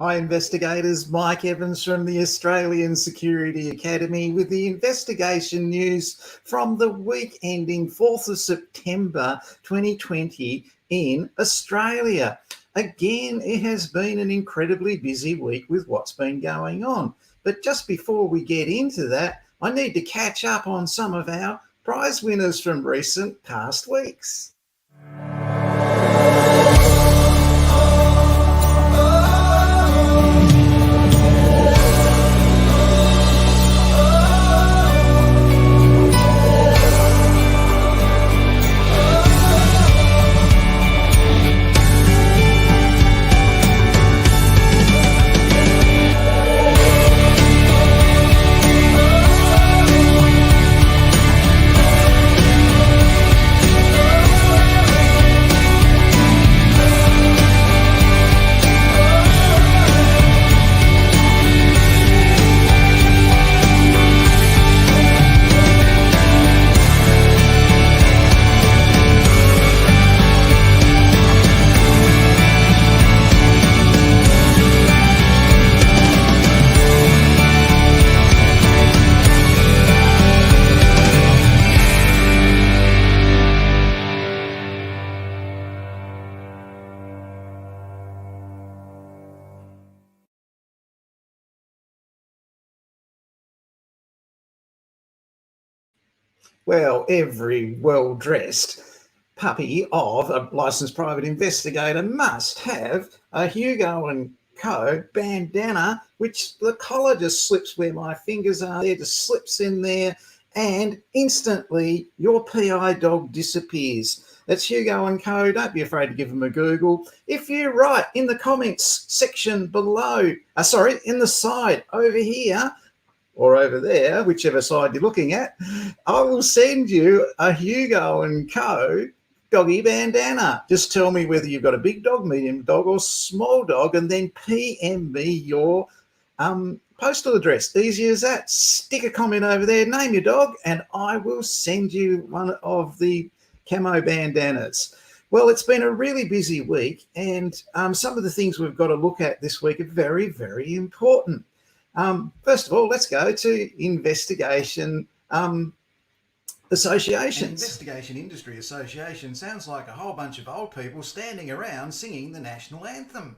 Hi, investigators. Mike Evans from the Australian Security Academy with the investigation news from the week ending 4th of September 2020 in Australia. Again, it has been an incredibly busy week with what's been going on. But just before we get into that, I need to catch up on some of our prize winners from recent past weeks. Well, every well-dressed puppy of a licensed private investigator must have a Hugo & Co. bandana, which the collar just slips where my fingers are there, just slips in there, and instantly your PI dog disappears. That's Hugo & Co. Don't be afraid to give them a Google. If you write in the comments section below, in the side over here, or over there, whichever side you're looking at, I will send you a Hugo & Co. doggy bandana. Just tell me whether you've got a big dog, medium dog, or small dog, and then PM me your postal address. Easy as that. Stick a comment over there, name your dog, and I will send you one of the camo bandanas. Well, it's been a really busy week, and some of the things we've got to look at this week are very, very important. First of all, let's go to investigation associations. An investigation industry association sounds like a whole bunch of old people standing around singing the national anthem.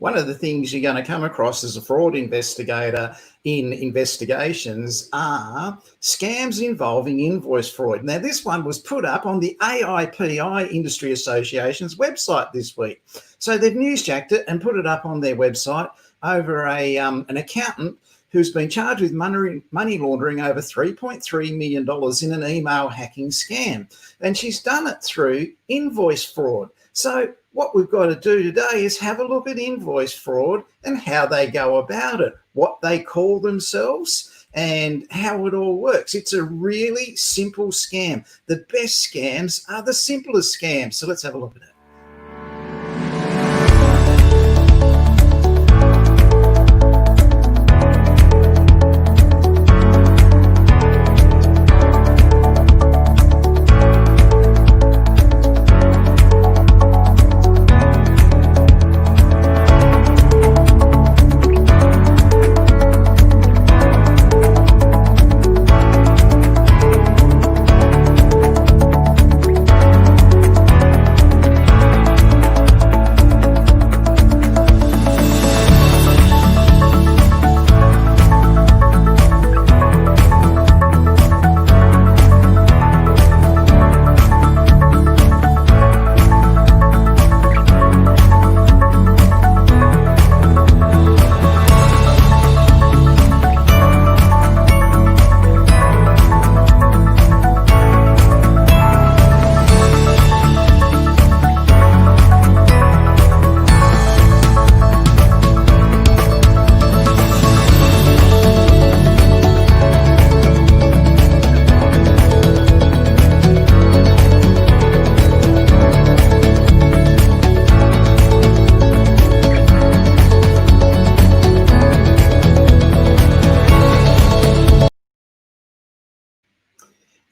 One of the things you're going to come across as a fraud investigator in investigations are scams involving invoice fraud. Now, this one was put up on the AIPI Industry Association's website this week. So they've newsjacked it and put it up on their website over an accountant who's been charged with money laundering over $3.3 million in an email hacking scam. And she's done it through invoice fraud. So what we've got to do today is have a look at invoice fraud and how they go about it, what they call themselves, and how it all works. It's a really simple scam. The best scams are the simplest scams. So let's have a look at it.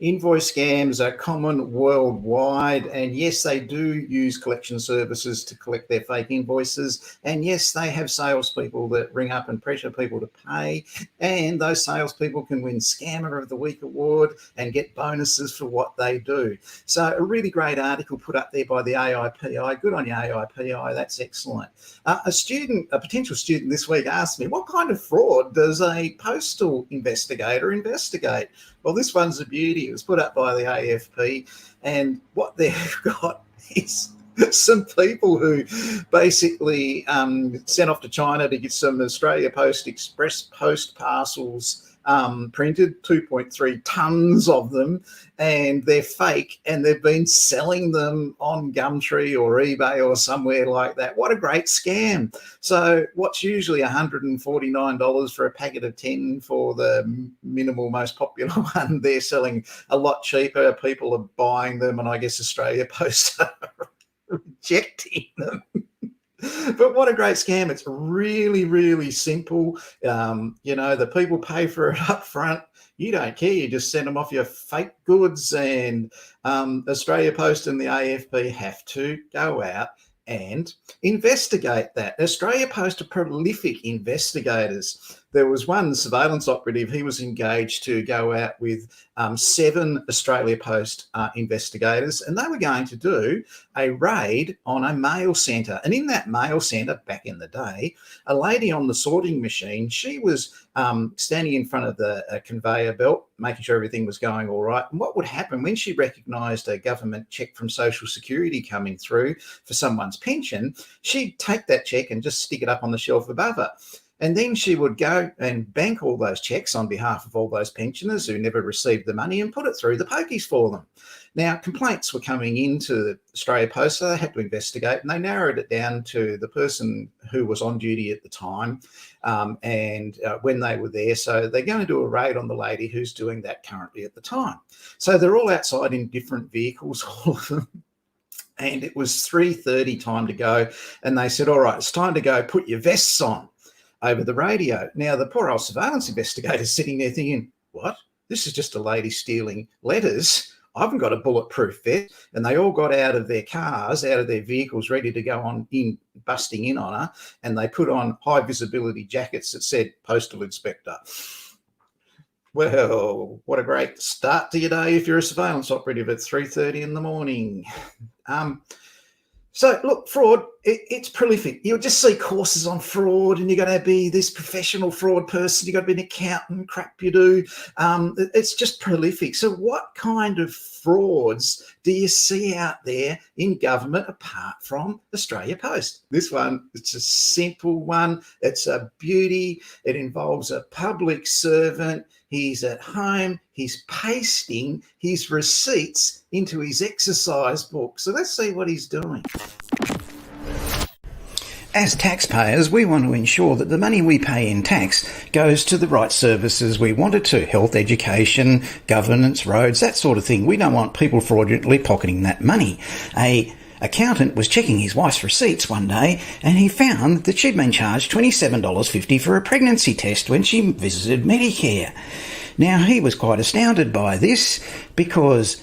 invoice scams are common worldwide, and yes, they do use collection services to collect their fake invoices, and yes, they have salespeople that ring up and pressure people to pay, and those salespeople can win Scammer of the Week award and get bonuses for what they do. So a really great article put up there by the AIPI. Good on you, AIPI. That's excellent. A potential student this week asked me, what kind of fraud does a postal investigator investigate? Well, this one's a beauty. It was put up by the AFP, and what they've got is some people who basically sent off to China to get some Australia Post Express post parcels printed, 2.3 tons of them, and they're fake, and they've been selling them on Gumtree or eBay or somewhere like that. What a great scam. So what's usually $149 for a packet of 10 for the minimal, most popular one, they're selling a lot cheaper. People are buying them, and I guess Australia Post are rejecting them. But what a great scam. It's really, really simple. The people pay for it up front. You don't care. You just send them off your fake goods, and Australia Post and the AFP have to go out and investigate that. Australia Post are prolific investigators. There was one surveillance operative, he was engaged to go out with 7 Australia Post investigators, and they were going to do a raid on a mail centre. And in that mail centre, back in the day, a lady on the sorting machine, she was standing in front of the conveyor belt, making sure everything was going all right. And what would happen when she recognised a government cheque from Social Security coming through for someone's pension, she'd take that cheque and just stick it up on the shelf above her. And then she would go and bank all those checks on behalf of all those pensioners who never received the money and put it through the pokies for them. Now, complaints were coming into Australia Post, so they had to investigate, and they narrowed it down to the person who was on duty at the time and when they were there. So they're going to do a raid on the lady who's doing that currently at the time. So they're all outside in different vehicles, all of them. And it was 3:30 time to go. And they said, all right, it's time to go. Put your vests on. Over the radio. Now, the poor old surveillance investigator's sitting there thinking, what? This is just a lady stealing letters. I haven't got a bulletproof vest. And they all got out of their cars, out of their vehicles, ready to go on in, busting in on her. And they put on high visibility jackets that said Postal Inspector. Well, what a great start to your day if you're a surveillance operative at 3:30 in the morning. So, look, fraud, it's prolific. You'll just see courses on fraud, and you've got to be this professional fraud person. You've got to be an accountant, crap you do. It's just prolific. So what kind of frauds do you see out there in government apart from Australia Post? This one, it's a simple one. It's a beauty. It involves a public servant. He's at home. He's pasting his receipts into his exercise book. So let's see what he's doing. As taxpayers, we want to ensure that the money we pay in tax goes to the right services we want it to. Health, education, governance, roads, that sort of thing. We don't want people fraudulently pocketing that money. A accountant was checking his wife's receipts one day, and he found that she'd been charged $27.50 for a pregnancy test when she visited Medicare. Now, he was quite astounded by this because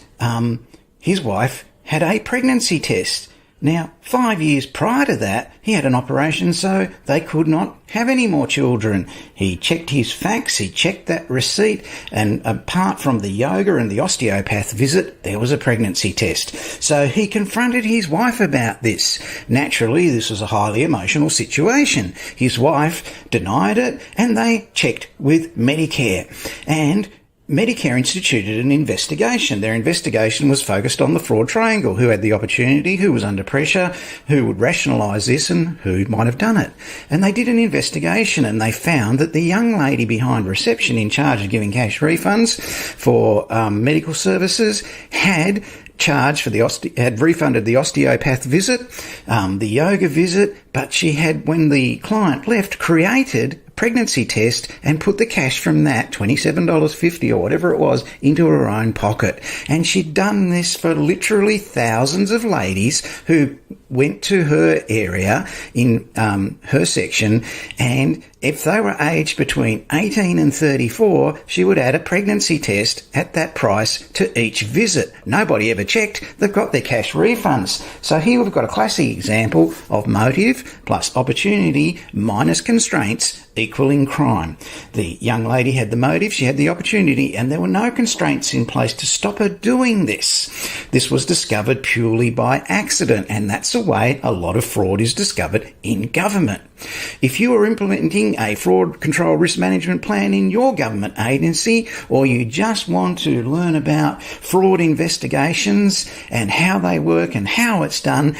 his wife had a pregnancy test. Now, 5 years prior to that, he had an operation so they could not have any more children. He checked his facts, he checked that receipt, and apart from the yoga and the osteopath visit, there was a pregnancy test. So he confronted his wife about this. Naturally, this was a highly emotional situation. His wife denied it, and they checked with Medicare. And Medicare instituted an investigation. Their investigation was focused on the fraud triangle, who had the opportunity, who was under pressure, who would rationalise this, and who might have done it. And they did an investigation, and they found that the young lady behind reception in charge of giving cash refunds for medical services had charged for had refunded the osteopath visit, the yoga visit, but she had, when the client left, created a pregnancy test and put the cash from that, $27.50 or whatever it was, into her own pocket. And she'd done this for literally thousands of ladies who went to her area in her section, and If they were aged between 18 and 34, she would add a pregnancy test at that price to each visit. Nobody ever checked. They've got their cash refunds. So here we've got a classic example of motive plus opportunity minus constraints equaling crime. The young lady had the motive, she had the opportunity, and there were no constraints in place to stop her doing this. This was discovered purely by accident, and that's the way a lot of fraud is discovered in government. If you are implementing a fraud control risk management plan in your government agency, or you just want to learn about fraud investigations and how they work and how it's done,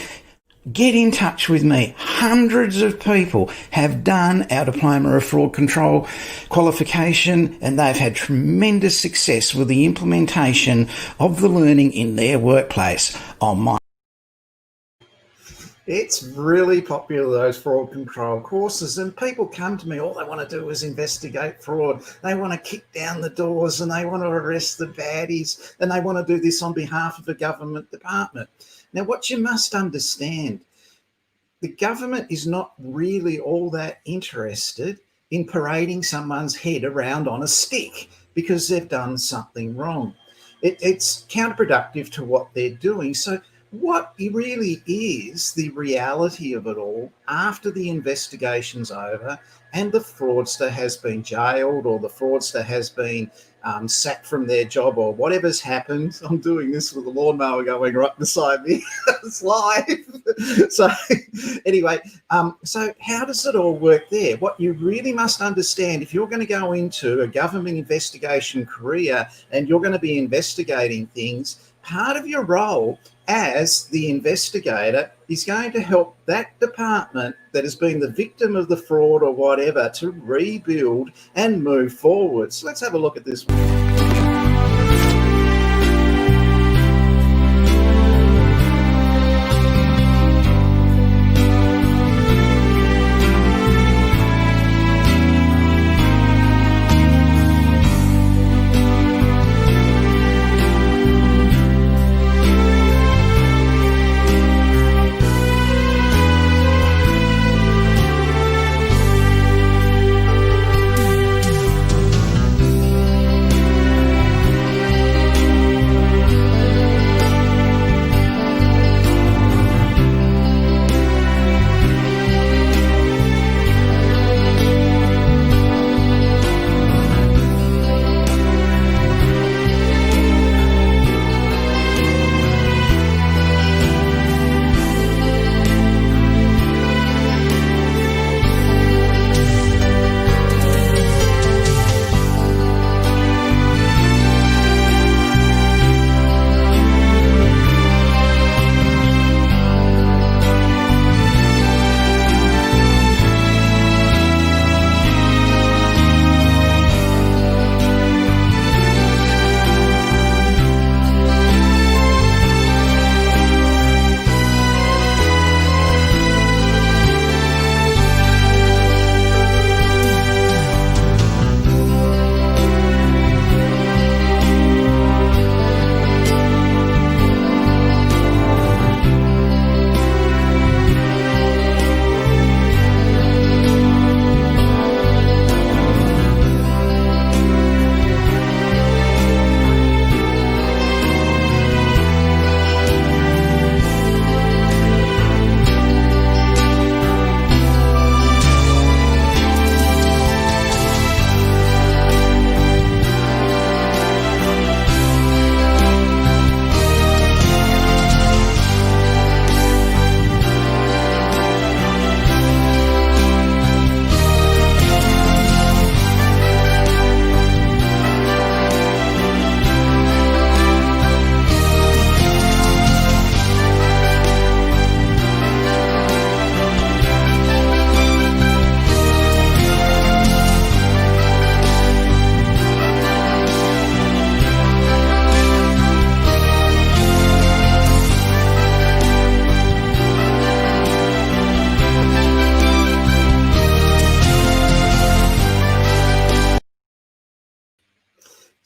get in touch with me. Hundreds of people have done our Diploma of Fraud Control qualification, and they've had tremendous success with the implementation of the learning in their workplace. It's really popular, those fraud control courses, and people come to me, all they want to do is investigate fraud. They want to kick down the doors and they want to arrest the baddies, and they want to do this on behalf of a government department. Now, what you must understand, the government is not really all that interested in parading someone's head around on a stick because they've done something wrong. It's counterproductive to what they're doing. So what really is the reality of it all after the investigation's over and the fraudster has been jailed or the fraudster has been sacked from their job or whatever's happened? I'm doing this with a lawnmower going right beside me. It's live. So anyway, so how does it all work there? What you really must understand, if you're going to go into a government investigation career and you're going to be investigating things, part of your role as the investigator is going to help that department that has been the victim of the fraud or whatever to rebuild and move forward. So let's have a look at this one.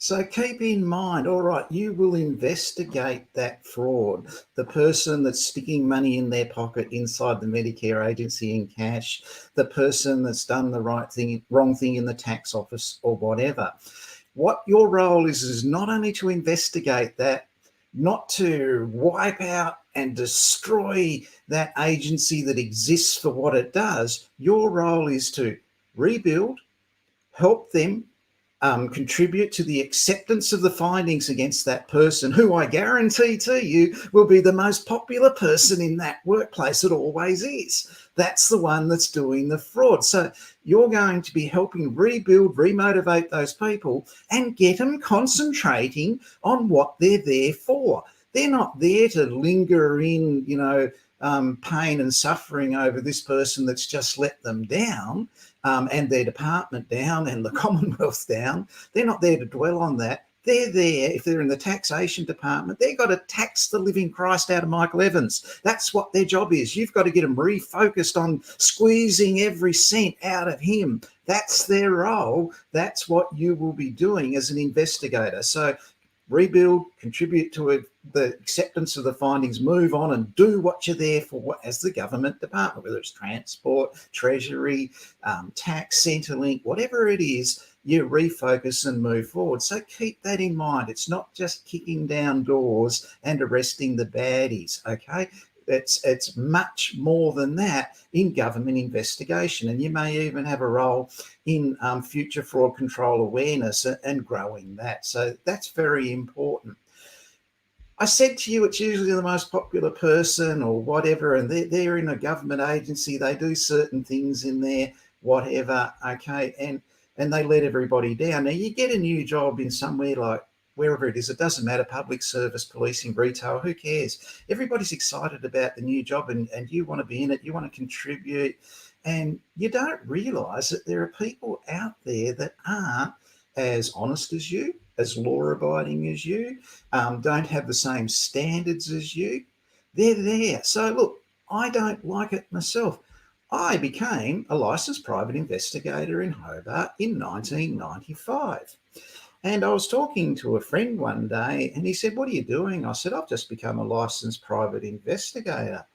So keep in mind, all right, you will investigate that fraud. The person that's sticking money in their pocket inside the Medicare agency in cash, the person that's done the wrong thing in the tax office or whatever. What your role is not only to investigate that, not to wipe out and destroy that agency that exists for what it does. Your role is to rebuild, help them, contribute to the acceptance of the findings against that person, who I guarantee to you will be the most popular person in that workplace. It always is. That's the one that's doing the fraud. So you're going to be helping rebuild, remotivate those people and get them concentrating on what they're there for. They're not there to linger in, pain and suffering over this person that's just let them down. And their department down and the Commonwealth down. They're not there to dwell on that. They're there, if they're in the taxation department, they've got to tax the living Christ out of Michael Evans. That's what their job is. You've got to get them refocused on squeezing every cent out of him. That's their role. That's what you will be doing as an investigator. So rebuild, contribute to the acceptance of the findings, move on and do what you're there for as the government department, whether it's transport, treasury, tax, Centrelink, whatever it is, you refocus and move forward. So keep that in mind. It's not just kicking down doors and arresting the baddies, okay? It's much more than that in government investigation, and you may even have a role in future fraud control awareness and growing that. So that's very important. I said to you, it's usually the most popular person or whatever, and they're in a government agency. They do certain things in there, whatever, okay, and they let everybody down. Now, you get a new job in somewhere like wherever it is, it doesn't matter, public service, policing, retail, who cares? Everybody's excited about the new job and you want to be in it, you want to contribute, and you don't realise that there are people out there that aren't as honest as you, as law-abiding as you, don't have the same standards as you. They're there. So look, I don't like it myself. I became a licensed private investigator in Hobart in 1995. And I was talking to a friend one day and he said, "What are you doing?" I said, "I've just become a licensed private investigator."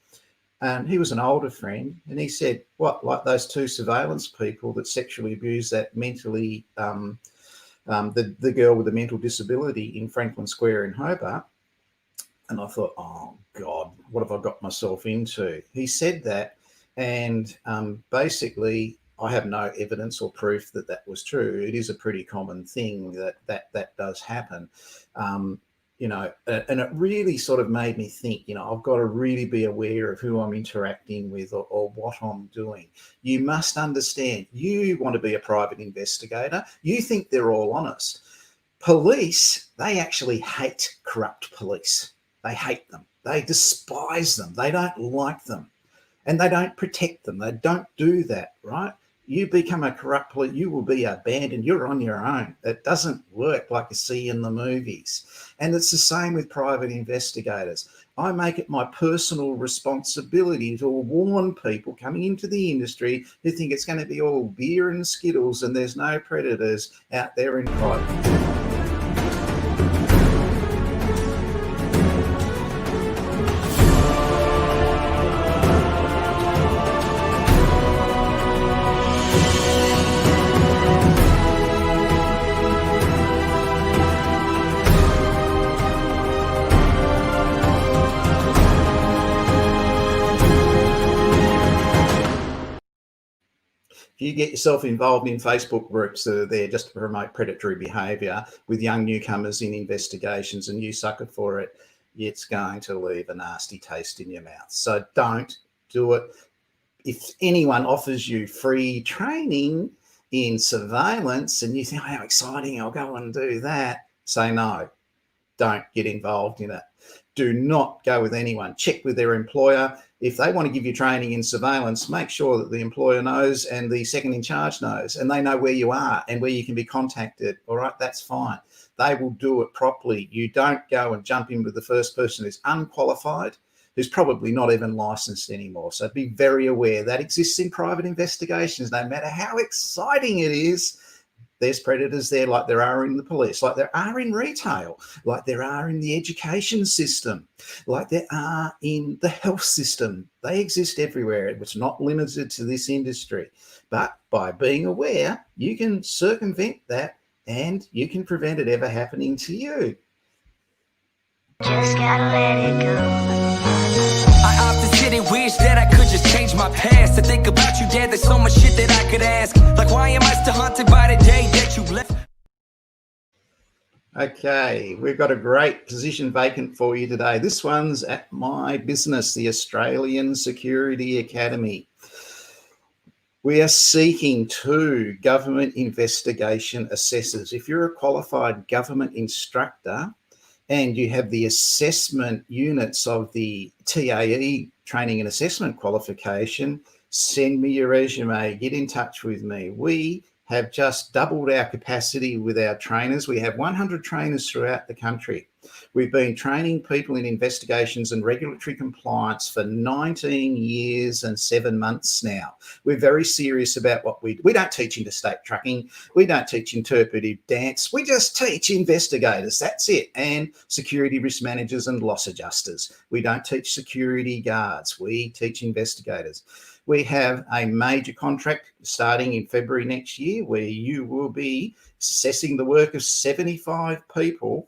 And he was an older friend and he said, "What, like those two surveillance people that sexually abused that mentally, the girl with a mental disability in Franklin Square in Hobart?" And I thought, oh God, what have I got myself into? He said that, and basically I have no evidence or proof that that was true. It is a pretty common thing that does happen. And it really sort of made me think, I've got to really be aware of who I'm interacting with or what I'm doing. You must understand, you want to be a private investigator. You think they're all honest. Police, they actually hate corrupt police. They hate them. They despise them. They don't like them. And they don't protect them. They don't do that, right? You become a corrupt police, you will be abandoned. You're on your own. It doesn't work like you see in the movies. And it's the same with private investigators. I make it my personal responsibility to warn people coming into the industry who think it's going to be all beer and skittles and there's no predators out there in private. You get yourself involved in Facebook groups that are there just to promote predatory behaviour with young newcomers in investigations and you sucker for it, it's going to leave a nasty taste in your mouth. So don't do it. If anyone offers you free training in surveillance and you think, oh, how exciting, I'll go and do that, say no. Don't get involved in it. Do not go with anyone. Check with their employer. If they want to give you training in surveillance, make sure that the employer knows and the second in charge knows and they know where you are and where you can be contacted. All right, that's fine. They will do it properly. You don't go and jump in with the first person who's unqualified, who's probably not even licensed anymore. So be very aware that exists in private investigations. No matter how exciting it is, There's predators there like there are in the police, like there are in retail, like there are in the education system, like there are in the health system. They exist everywhere. It's not limited to this industry. But by being aware, you can circumvent that and you can prevent it ever happening to you. Just gotta let it go. I often sit and wish that I could just change my past. To think about you, Dad, there's so much shit that I could ask. Like, why am I still haunted by the day that you left? Okay, we've got a great position vacant for you today. This one's at my business, the Australian Security Academy. We are seeking 2 government investigation assessors. If you're a qualified government instructor and you have the assessment units of the TAE, training and assessment qualification, send me your resume, get in touch with me. We have just doubled our capacity with our trainers. We have 100 trainers throughout the country. We've been training people in investigations and regulatory compliance for 19 years and 7 months now. We're very serious about what we don't teach interstate trucking. We don't teach interpretive dance. We just teach investigators. That's it. And security risk managers and loss adjusters. We don't teach security guards. We teach investigators. We have a major contract starting in February next year where you will be assessing the work of 75 people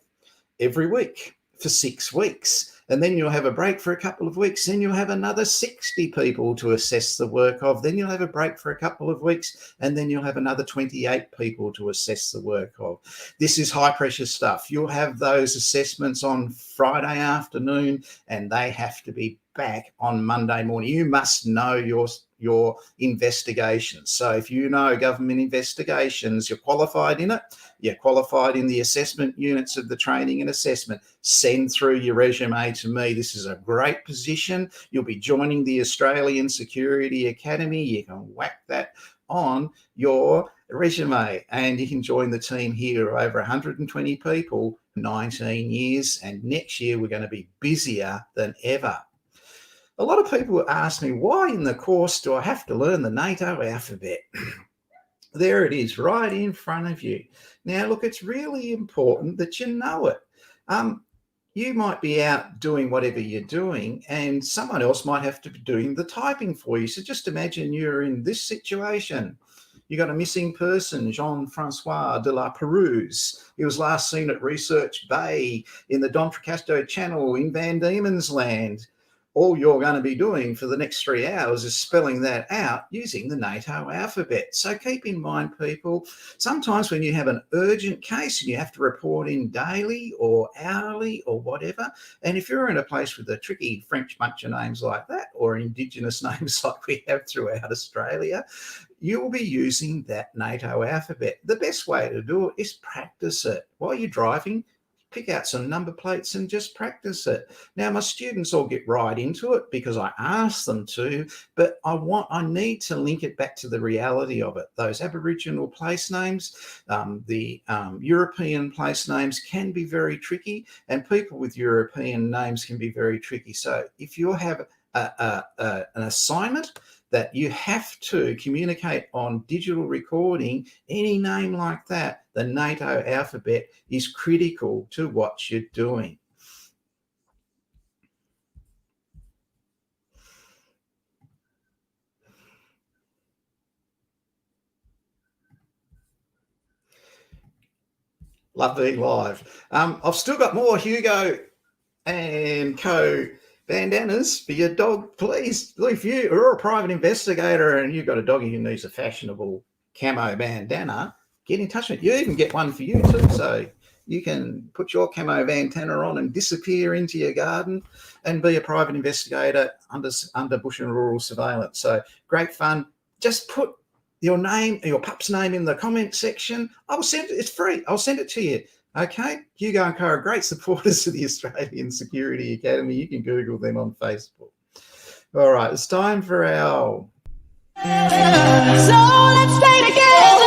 every week for 6 weeks. And then you'll have a break for a couple of weeks. Then you'll have another 60 people to assess the work of. Then you'll have a break for a couple of weeks. And then you'll have another 28 people to assess the work of. This is high pressure stuff. You'll have those assessments on Friday afternoon and they have to be back on Monday morning. You must know your investigations. So if you know government investigations, you're qualified in it, you're qualified in the assessment units of the training and assessment, send through your resume to me. This is a great position. You'll be joining the Australian Security Academy. You can whack that on your resume and you can join the team here of over 120 people, 19 years, and next year we're going to be busier than ever. A lot of people ask me, why in the course do I have to learn the NATO alphabet? There it is, right in front of you. Now, look, it's really important that you know it. You might be out doing whatever you're doing and someone else might have to be doing the typing for you. So just imagine you're in this situation. You got a missing person, Jean-Francois de la Perouse. He was last seen at Research Bay in the D'Entrecasteaux Channel in Van Diemen's Land. All you're going to be doing for the next 3 hours is spelling that out using the NATO alphabet. So keep in mind, people, sometimes when you have an urgent case and you have to report in daily or hourly or whatever, and if you're in a place with a tricky French bunch of names like that or Indigenous names like we have throughout Australia, you will be using that NATO alphabet. The best way to do it is practice it. While you're driving, pick out some number plates and just practice it. Now, my students all get right into it because I ask them to, but I need to link it back to the reality of it. Those Aboriginal place names, the European place names can be very tricky, and people with European names can be very tricky. So if you have an assignment that you have to communicate on digital recording, any name like that, the NATO alphabet is critical to what you're doing. Love being live. I've still got more Hugo and Co. bandanas for your dog, please. If you are a private investigator and you've got a doggy who needs a fashionable camo bandana, get in touch with me. You even get one for you too. So you can put your camo bandana on and disappear into your garden and be a private investigator under bush and rural surveillance. So great fun. Just put your name, your pup's name in the comment section. I will send it. It's free. I'll send it to you. Okay, Hugo and Co are great supporters of the Australian Security Academy. You can Google them on Facebook. All right, it's time for our... So let's stay together.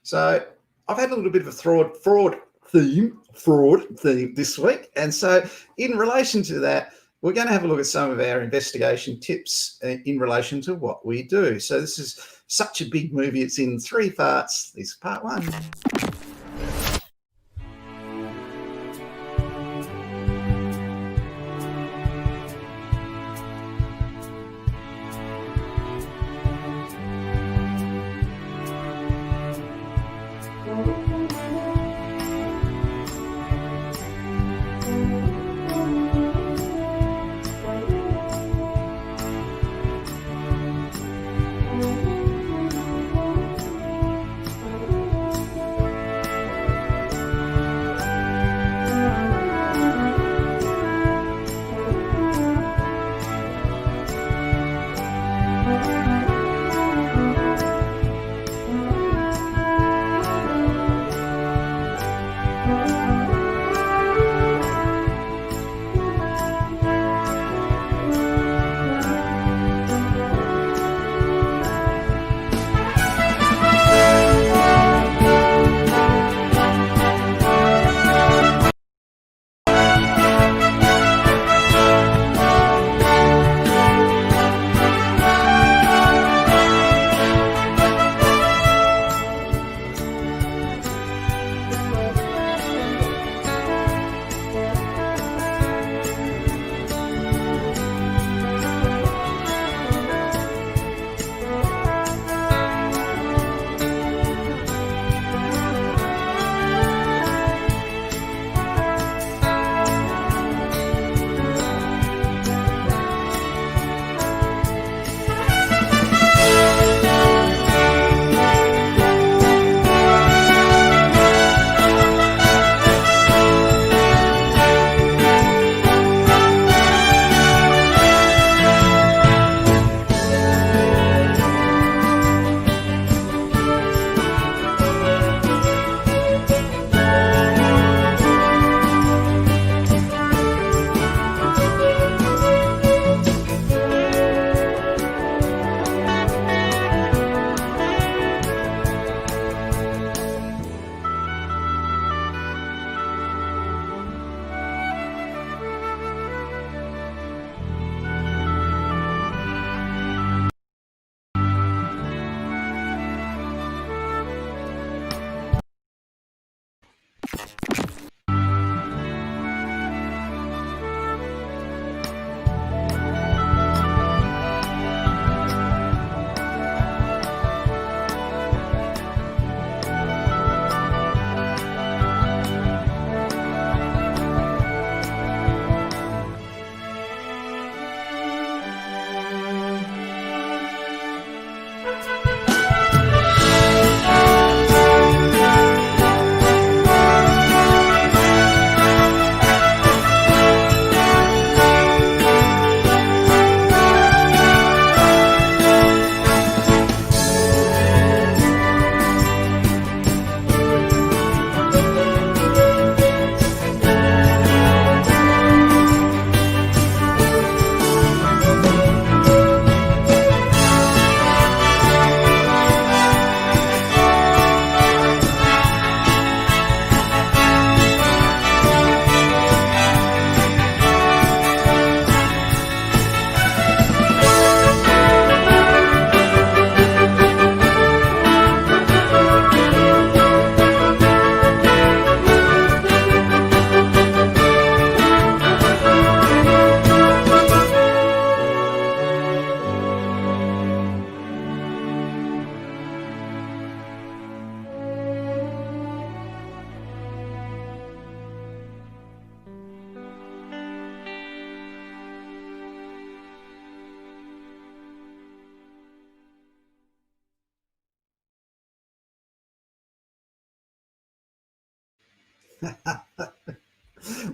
So I've had a little bit of a fraud theme, fraud theme this week. And so in relation to that, we're going to have a look at some of our investigation tips in relation to what we do. So this is such a big movie. It's in 3 parts. This is part 1.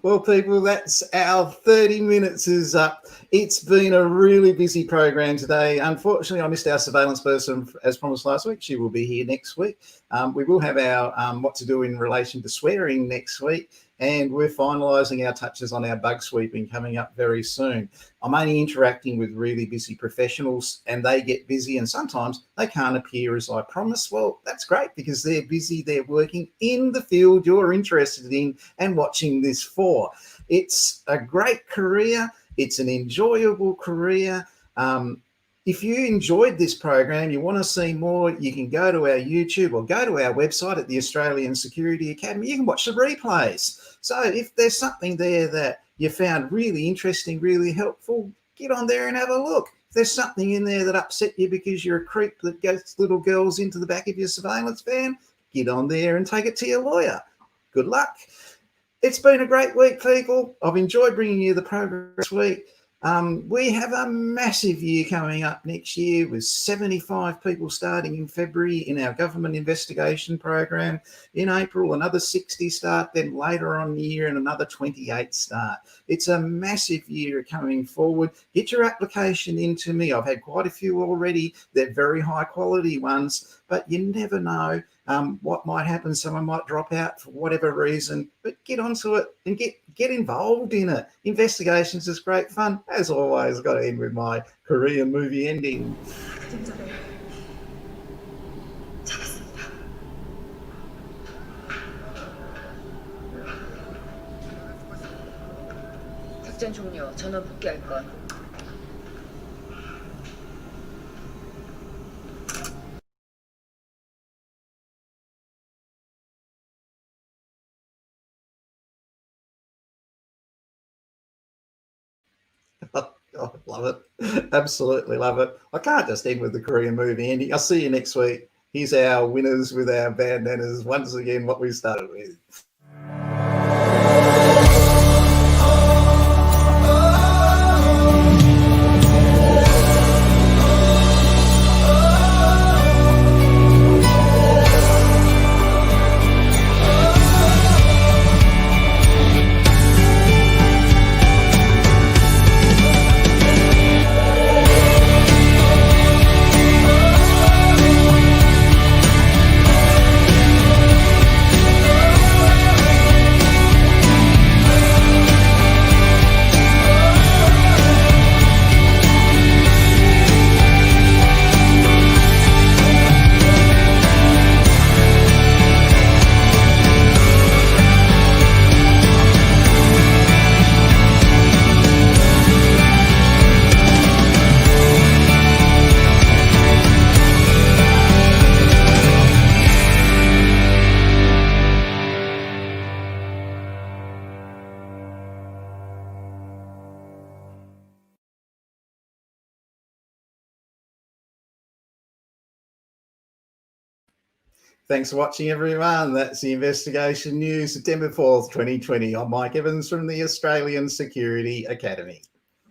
Well, people, that's our 30 minutes is up. It's been a really busy program today. Unfortunately, I missed our surveillance person as promised last week. She will be here next week. We will have our what to do in relation to swearing next week. and we're finalising our touches on our bug sweeping coming up very soon. I'm only interacting with really busy professionals, and they get busy, and sometimes they can't appear as I promised. Well, that's great because they're busy, they're working in the field you're interested in and watching this for. It's a great career. It's an enjoyable career. If you enjoyed this program, you want to see more, you can go to our YouTube or go to our website at the Australian Security Academy. You can watch the replays. So if there's something there that you found really interesting, really helpful, get on there and have a look. If there's something in there that upset you because you're a creep that gets little girls into the back of your surveillance van, get on there and take it to your lawyer. Good luck. It's been a great week, people. I've enjoyed bringing you the program this week. We have a massive year coming up next year with 75 people starting in February in our government investigation program. In April, another 60 start, then later on in the year, and another 28 start. It's a massive year coming forward. Get your application into me. I've had quite a few already. They're very high quality ones, but you never know what might happen. Someone might drop out for whatever reason, but get onto it and get involved in it. Investigations is great fun. As always, I've got to end with my Korean movie ending. 작전 종료. 전원 복귀할 것. I love it. Absolutely love it. I can't just end with the Korean movie ending. I'll see you next week. Here's our winners with our bandanas. Once again, what we started with. Thanks for watching, everyone. That's the Investigation News, September 4th, 2020. I'm Mike Evans from the Australian Security Academy.